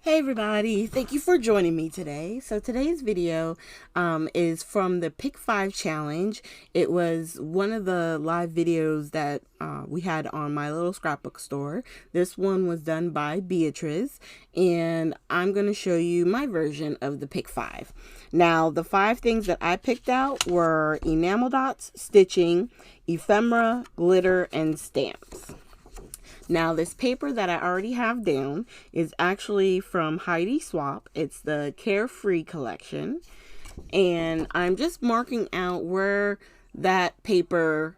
Hey everybody, thank you for joining me today. So today's video is from the Pick 5 challenge. It was one of the live videos that we had on my little scrapbook store. This one was done by Beatrice, and I'm going to show you my version of the Pick 5. Now, the 5 things that I picked out were enamel dots, stitching, ephemera, glitter, and stamps. Now, this paper that I already have down is actually from Heidi Swap. It's the Carefree collection. And I'm just marking out where that paper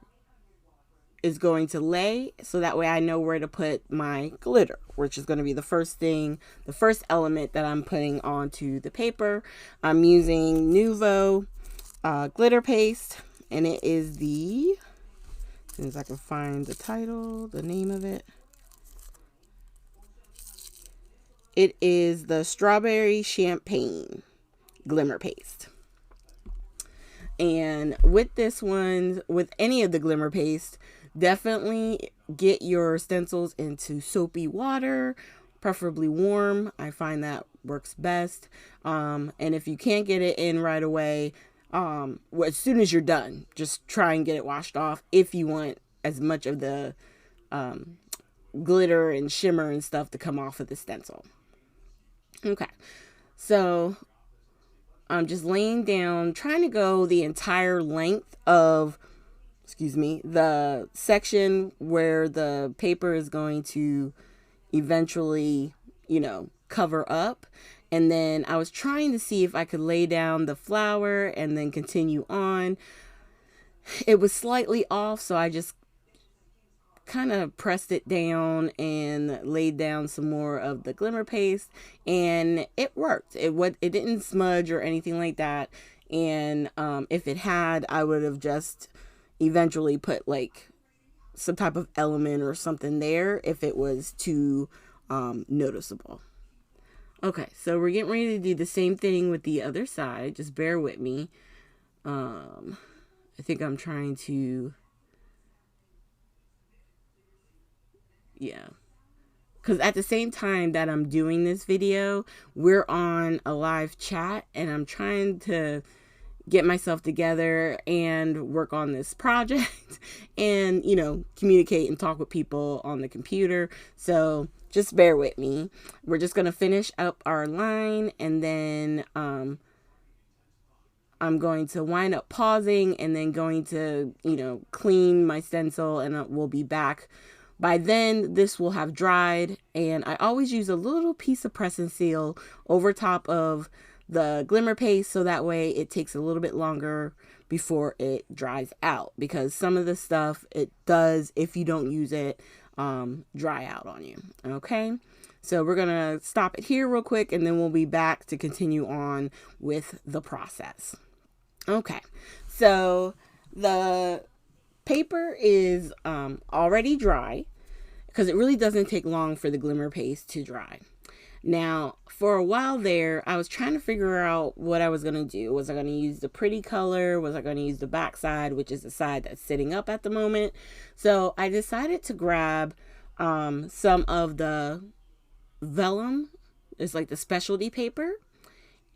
is going to lay, so that way I know where to put my glitter, which is going to be the first element that I'm putting onto the paper. I'm using Nuvo glitter paste, and it is the, as soon as I can find the title, the name of it. It is the Strawberry Champagne Glimmer Paste. And with this one, with any of the Glimmer Paste, definitely get your stencils into soapy water, preferably warm. I find that works best. And if you can't get it in right away, as soon as you're done, just try and get it washed off if you want as much of the glitter and shimmer and stuff to come off of the stencil. Okay, so I'm just laying down, trying to go the entire length of, the section where the paper is going to eventually, cover up. And then I was trying to see if I could lay down the flower and then continue on. It was slightly off, so I just kind of pressed it down and laid down some more of the Glimmer paste, and it worked. It didn't smudge or anything like that. And if it had, I would have just eventually put like some type of element or something there if it was too noticeable. Okay, so we're getting ready to do the same thing with the other side. Just bear with me. I think I'm trying to, because at the same time that I'm doing this video, we're on a live chat, and I'm trying to get myself together and work on this project and, communicate and talk with people on the computer. So just bear with me. We're just going to finish up our line, and then I'm going to wind up pausing and then going to, clean my stencil, and we'll be back. By then, this will have dried, and I always use a little piece of press and seal over top of the Glimmer paste, so that way it takes a little bit longer before it dries out, because some of the stuff, it does, if you don't use it, dry out on you. Okay, so we're gonna stop it here real quick, and then we'll be back to continue on with the process. Okay, so the paper is already dry, because it really doesn't take long for the Glimmer paste to dry. Now, for a while there, I was trying to figure out what I was going to do. Was I going to use the pretty color? Was I going to use the back side, which is the side that's sitting up at the moment? So I decided to grab some of the vellum. It's like the specialty paper.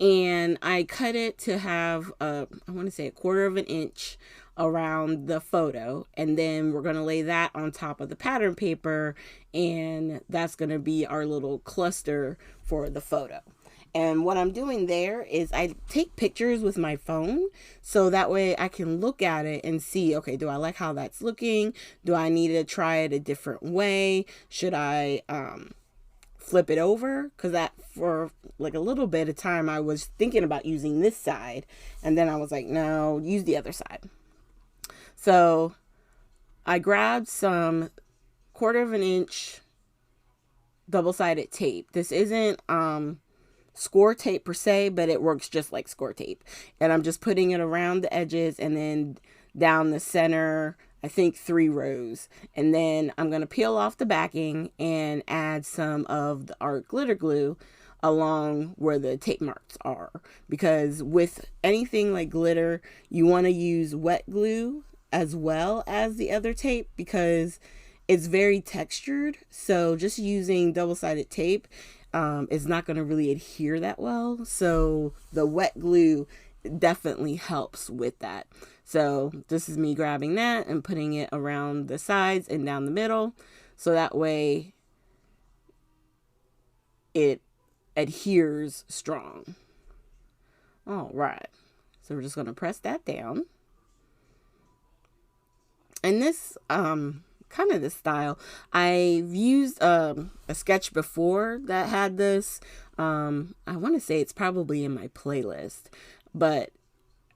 And I cut it to have, I want to say 1/4 of an inch around the photo. And then we're going to lay that on top of the pattern paper. And that's going to be our little cluster for the photo. And what I'm doing there is I take pictures with my phone, so that way I can look at it and see, okay, do I like how that's looking? Do I need to try it a different way? Should I flip it over? Because that, for like a little bit of time, I was thinking about using this side, and then I was like, no, use the other side. So I grabbed some 1/4 of an inch double-sided tape. This isn't score tape per se, but it works just like score tape. And I'm just putting it around the edges and then down the center, I think 3 rows. And then I'm going to peel off the backing and add some of the art glitter glue along where the tape marks are. Because with anything like glitter, you want to use wet glue as well as the other tape, because it's very textured. So just using double-sided tape is not going to really adhere that well. So the wet glue definitely helps with that. So this is me grabbing that and putting it around the sides and down the middle. So that way it adheres strong. All right. So we're just going to press that down. And this, kind of this style, I've used a sketch before that had this. I want to say it's probably in my playlist, but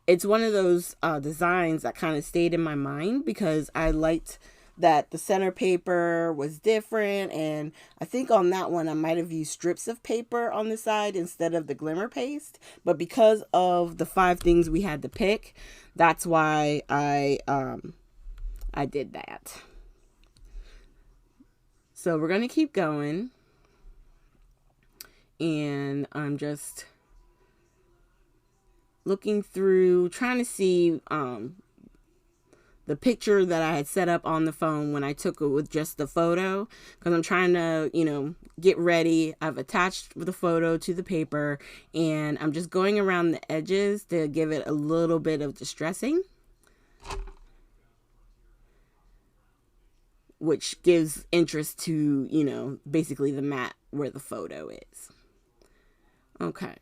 it's one of those designs that kind of stayed in my mind because I liked that the center paper was different, and I think on that one I might have used strips of paper on the side instead of the glimmer paste, but because of the 5 things we had to pick, that's why I did that. So we're going to keep going, and I'm just looking through, trying to see the picture that I had set up on the phone when I took it with just the photo, because I'm trying to, get ready. I've attached the photo to the paper, and I'm just going around the edges to give it a little bit of distressing, which gives interest to, basically the mat where the photo is. Okay.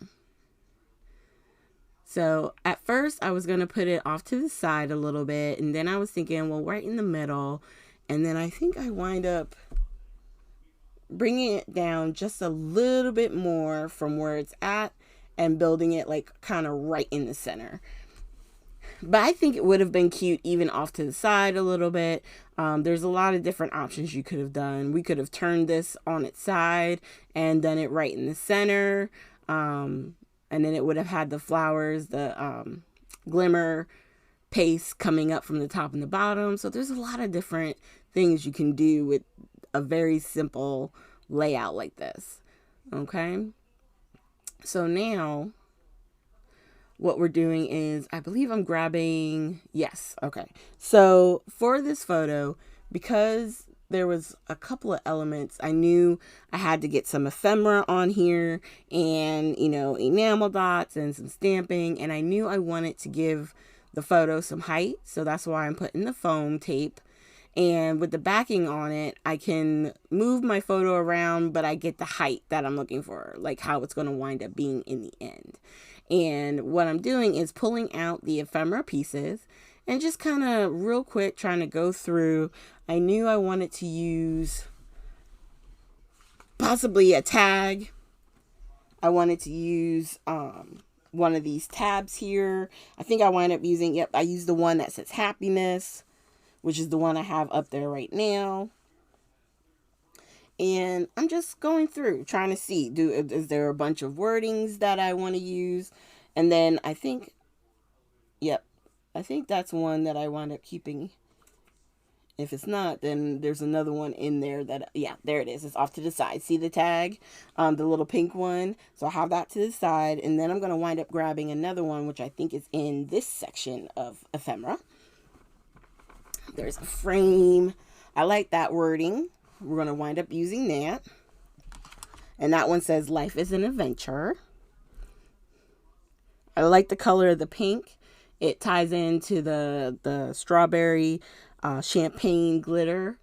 So at first I was going to put it off to the side a little bit, and then I was thinking, well, right in the middle. And then I think I wind up bringing it down just a little bit more from where it's at and building it like kind of right in the center. But I think it would have been cute even off to the side a little bit. There's a lot of different options you could have done. We could have turned this on its side and done it right in the center. And then it would have had the flowers, the glimmer paste coming up from the top and the bottom. So there's a lot of different things you can do with a very simple layout like this. Okay. So now what we're doing is, I believe I'm grabbing, yes, okay. So for this photo, because there was a couple of elements, I knew I had to get some ephemera on here and, enamel dots and some stamping. And I knew I wanted to give the photo some height. So that's why I'm putting the foam tape. And with the backing on it, I can move my photo around, but I get the height that I'm looking for, like how it's going to wind up being in the end. And what I'm doing is pulling out the ephemera pieces and just kind of real quick trying to go through. I knew I wanted to use possibly a tag. I wanted to use one of these tabs here. I think I wind up using, I used the one that says happiness, which is the one I have up there right now. And I'm just going through trying to see, is there a bunch of wordings that I want to use? And then I think, I think that's one that I wind up keeping. If it's not, then there's another one in there that, there it is. It's off to the side. See the tag, the little pink one. So I have that to the side. And then I'm going to wind up grabbing another one, which I think is in this section of ephemera. There's a frame. I like that wording. We're going to wind up using that. And that one says, life is an adventure. I like the color of the pink. It ties into the strawberry champagne glitter.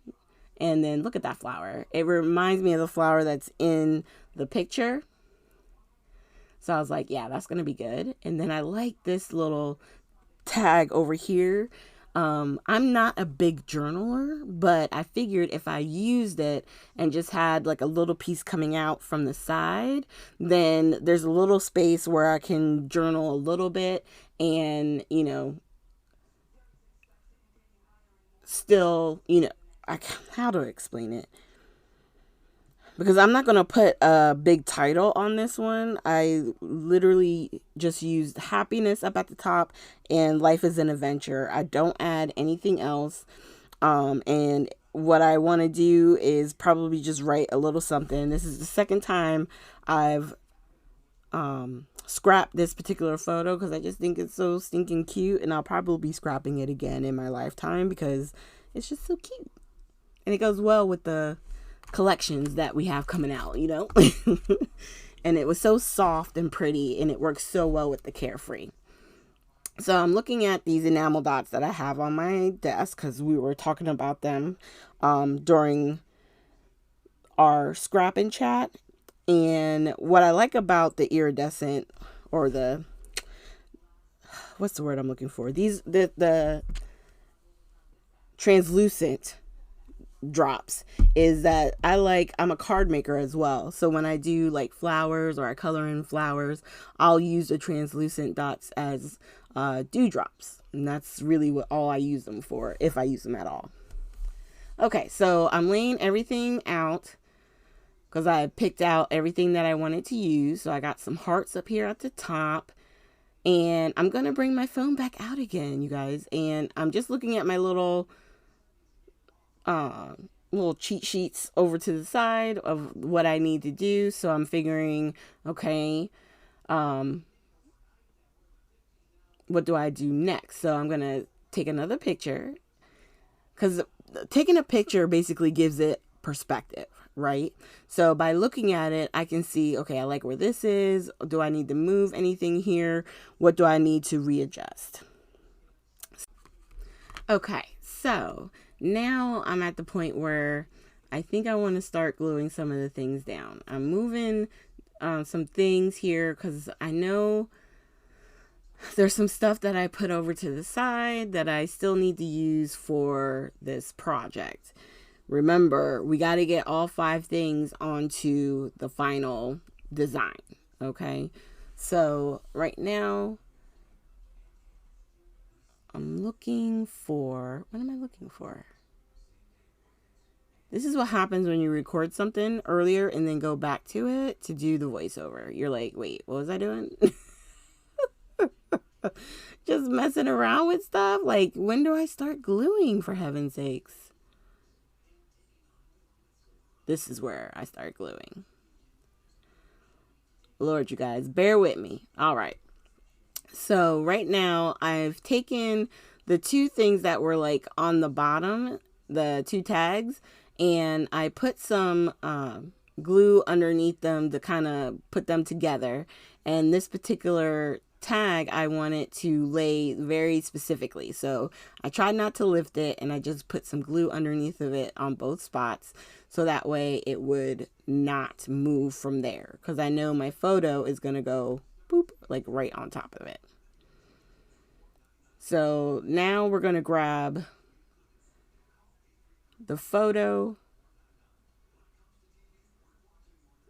And then look at that flower. It reminds me of the flower that's in the picture. So I was like, yeah, that's going to be good. And then I like this little tag over here. I'm not a big journaler, but I figured if I used it and just had like a little piece coming out from the side, then there's a little space where I can journal a little bit and, still, how to explain it? Because I'm not going to put a big title on this one. I literally just used happiness up at the top and life is an adventure. I don't add anything else. And what I want to do is probably just write a little something. This is the second time I've scrapped this particular photo because I just think it's so stinking cute. And I'll probably be scrapping it again in my lifetime because it's just so cute. And it goes well with the collections that we have coming out, you know? And it was so soft and pretty, and it works so well with the Carefree. So I'm looking at these enamel dots that I have on my desk because we were talking about them during our scrap and chat. And what I like about the iridescent, or the, what's the word I'm looking for? The translucent drops, is that I'm a card maker as well. So when I do like flowers, or I color in flowers, I'll use the translucent dots as dewdrops. And that's really what all I use them for, if I use them at all. Okay, so I'm laying everything out because I picked out everything that I wanted to use. So I got some hearts up here at the top. And I'm going to bring my phone back out again, you guys. And I'm just looking at my little cheat sheets over to the side of what I need to do. So I'm figuring, okay, what do I do next? So I'm going to take another picture, because taking a picture basically gives it perspective, right? So by looking at it, I can see, okay, I like where this is. Do I need to move anything here? What do I need to readjust? Okay, so now I'm at the point where I think I want to start gluing some of the things down. I'm moving some things here because I know there's some stuff that I put over to the side that I still need to use for this project. Remember, we got to get all 5 things onto the final design, okay? So right now, I'm looking for, what am I looking for? This is what happens when you record something earlier and then go back to it to do the voiceover. You're like, wait, what was I doing? Just messing around with stuff. Like, when do I start gluing, for heaven's sakes? This is where I start gluing. Lord, you guys, bear with me. All right. So right now I've taken the 2 things that were like on the bottom, the 2 tags, and I put some glue underneath them to kind of put them together. And this particular tag, I want it to lay very specifically. So I tried not to lift it, and I just put some glue underneath of it on both spots. So that way it would not move from there. Because I know my photo is going to go boop, like right on top of it. So now we're going to grab the photo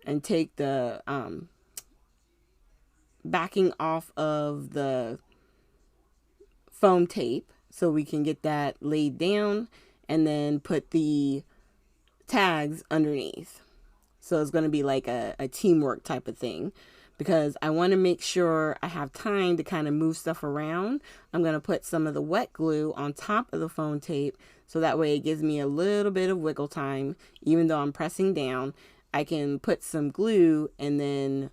and take the backing off of the foam tape so we can get that laid down, and then put the tags underneath. So it's going to be like a teamwork type of thing, because I want to make sure I have time to kind of move stuff around. I'm going to put some of the wet glue on top of the foam tape, so that way it gives me a little bit of wiggle time. Even though I'm pressing down, I can put some glue and then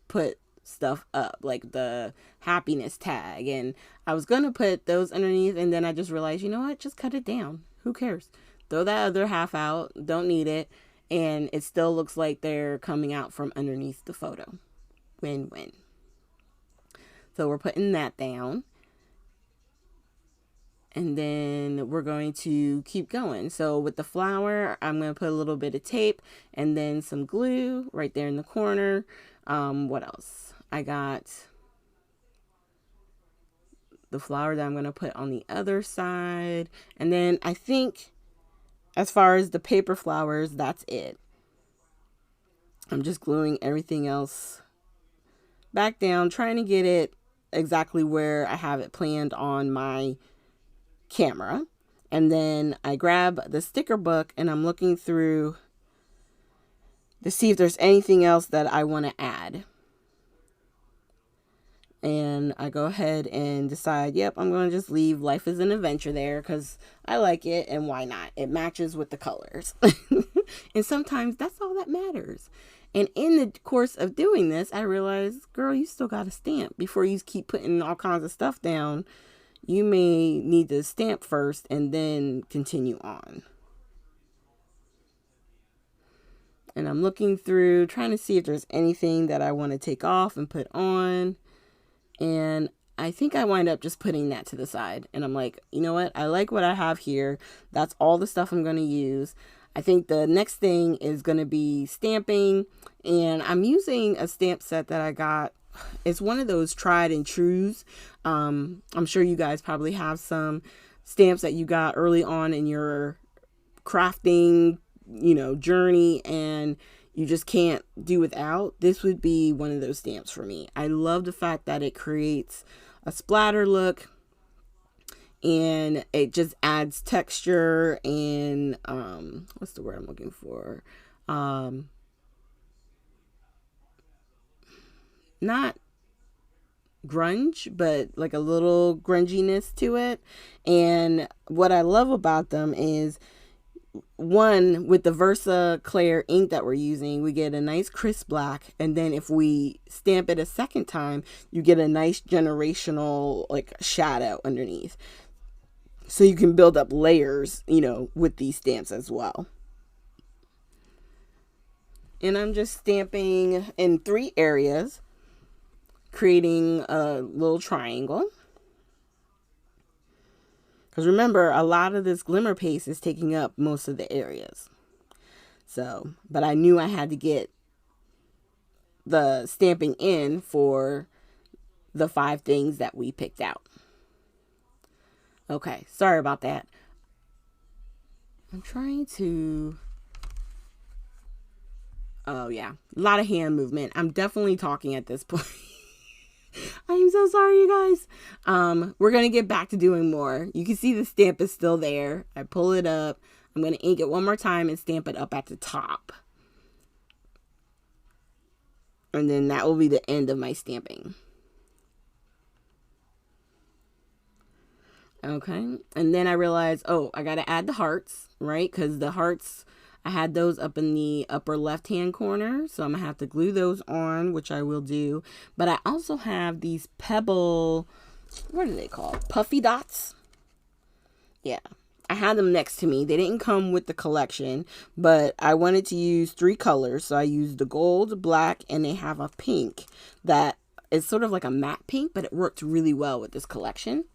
put stuff up, like the happiness tag. And I was going to put those underneath, and then I just realized, you know what, just cut it down. Who cares? Throw that other half out. Don't need it. And it still looks like they're coming out from underneath the photo. Win-win. So we're putting that down. And then we're going to keep going. So with the flower, I'm going to put a little bit of tape and then some glue right there in the corner. What else? I got the flower that I'm going to put on the other side. And then I think as far as the paper flowers, that's it. I'm just gluing everything else back down, trying to get it exactly where I have it planned on my camera. And then I grab the sticker book and I'm looking through to see if there's anything else that I want to add. And I go ahead and decide, yep, I'm going to just leave Life is an Adventure there because I like it, and why not? It matches with the colors. And sometimes that's all that matters. And in the course of doing this, I realized, girl, you still got to stamp before you keep putting all kinds of stuff down. You may need to stamp first and then continue on. And I'm looking through, trying to see if there's anything that I want to take off and put on. And I think I wind up just putting that to the side. And I'm like, you know what? I like what I have here. That's all the stuff I'm going to use. I think the next thing is going to be stamping. And I'm using a stamp set that I got. It's one of those tried and trues. I'm sure you guys probably have some stamps that you got early on in your crafting, journey, and you just can't do without. This would be one of those stamps for me. I love the fact that it creates a splatter look, and it just adds texture and what's the word I'm looking for? Not grunge, but like a little grunginess to it. And what I love about them is, one, with the Versa Clair ink that we're using, we get a nice crisp black, and then if we stamp it a second time, you get a nice generational like shadow underneath. So you can build up layers, with these stamps as well. And I'm just stamping in 3 areas, creating a little triangle. Because remember, a lot of this Glimmer paste is taking up most of the areas. So, but I knew I had to get the stamping in for the 5 things that we picked out. Okay, sorry about that. I'm trying to... Oh, yeah. A lot of hand movement. I'm definitely talking at this point. I'm so sorry, you guys. We're going to get back to doing more. You can see the stamp is still there. I pull it up. I'm going to ink it one more time and stamp it up at the top. And then that will be the end of my stamping. Okay. And then I realized, I got to add the hearts, right? Because the hearts, I had those up in the upper left-hand corner. So I'm going to have to glue those on, which I will do. But I also have these pebble, what are they called? Puffy dots? Yeah. I had them next to me. They didn't come with the collection, but I wanted to use 3 colors. So I used the gold, black, and they have a pink that is sort of like a matte pink, but it worked really well with this collection.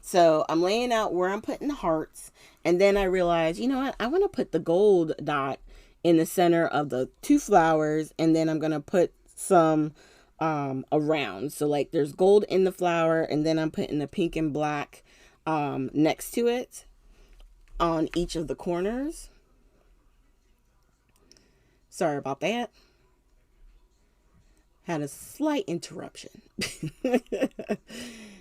So I'm laying out where I'm putting the hearts. And then I realized, you know what? I want to put the gold dot in the center of the 2 flowers. And then I'm going to put some around. So like there's gold in the flower. And then I'm putting the pink and black next to it on each of the corners. Sorry about that. Had a slight interruption.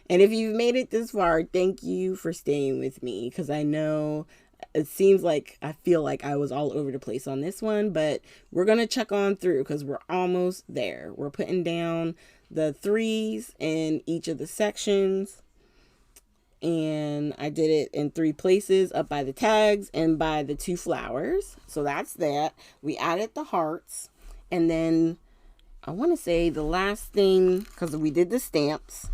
And if you've made it this far, thank you for staying with me, because I know it seems like I feel like I was all over the place on this one, but we're going to check on through because we're almost there. We're putting down the 3s in each of the sections, and I did it in 3 places, up by the tags and by the 2 flowers. So that's that. We added the hearts, and then I want to say the last thing, because we did the stamps.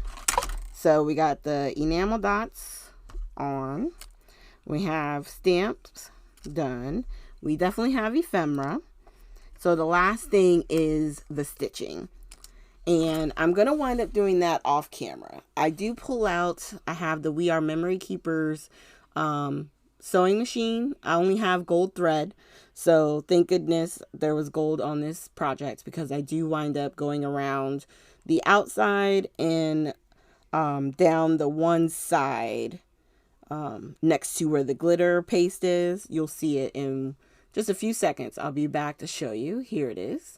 So we got the enamel dots on. We have stamps done. We definitely have ephemera. So the last thing is the stitching. And I'm going to wind up doing that off camera. I do pull out, I have the We Are Memory Keepers sewing machine. I only have gold thread. So thank goodness there was gold on this project, because I do wind up going around the outside and down the one side next to where the glitter paste is. You'll see it in just a few seconds. I'll be back to show you. Here it is.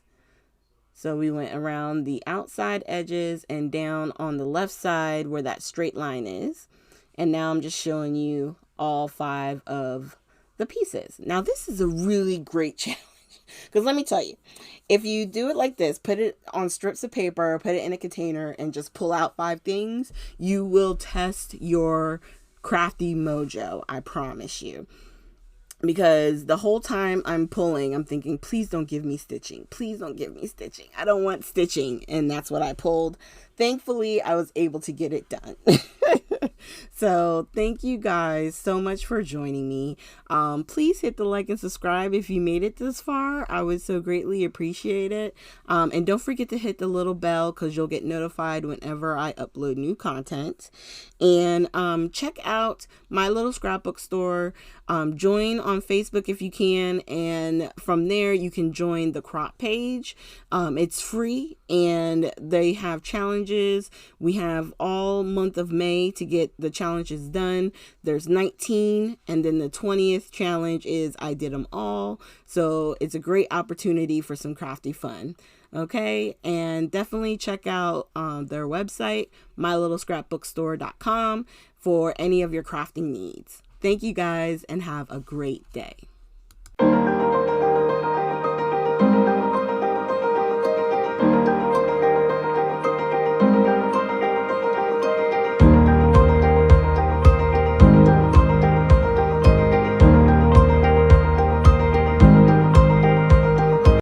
So we went around the outside edges and down on the left side where that straight line is. And now I'm just showing you all 5 of the pieces. Now this is a really great challenge, because let me tell you, if you do it like this, put it on strips of paper, put it in a container, and just pull out 5 things, you will test your crafty mojo. I promise you. Because the whole time I'm pulling, I'm thinking, please don't give me stitching. Please don't give me stitching. I don't want stitching. And that's what I pulled. Thankfully, I was able to get it done. So thank you guys so much for joining me. Please hit the like and subscribe if you made it this far. I would so greatly appreciate it. And don't forget to hit the little bell because you'll get notified whenever I upload new content. And check out my little scrapbook store. Join on Facebook if you can, and from there you can join the crop page. It's free and they have challenges. We have all month of May to get the challenges done. There's 19, and then the 20th challenge is I did them all. So it's a great opportunity for some crafty fun. Okay, and definitely check out their website, mylittlescrapbookstore.com, for any of your crafting needs. Thank you guys and have a great day.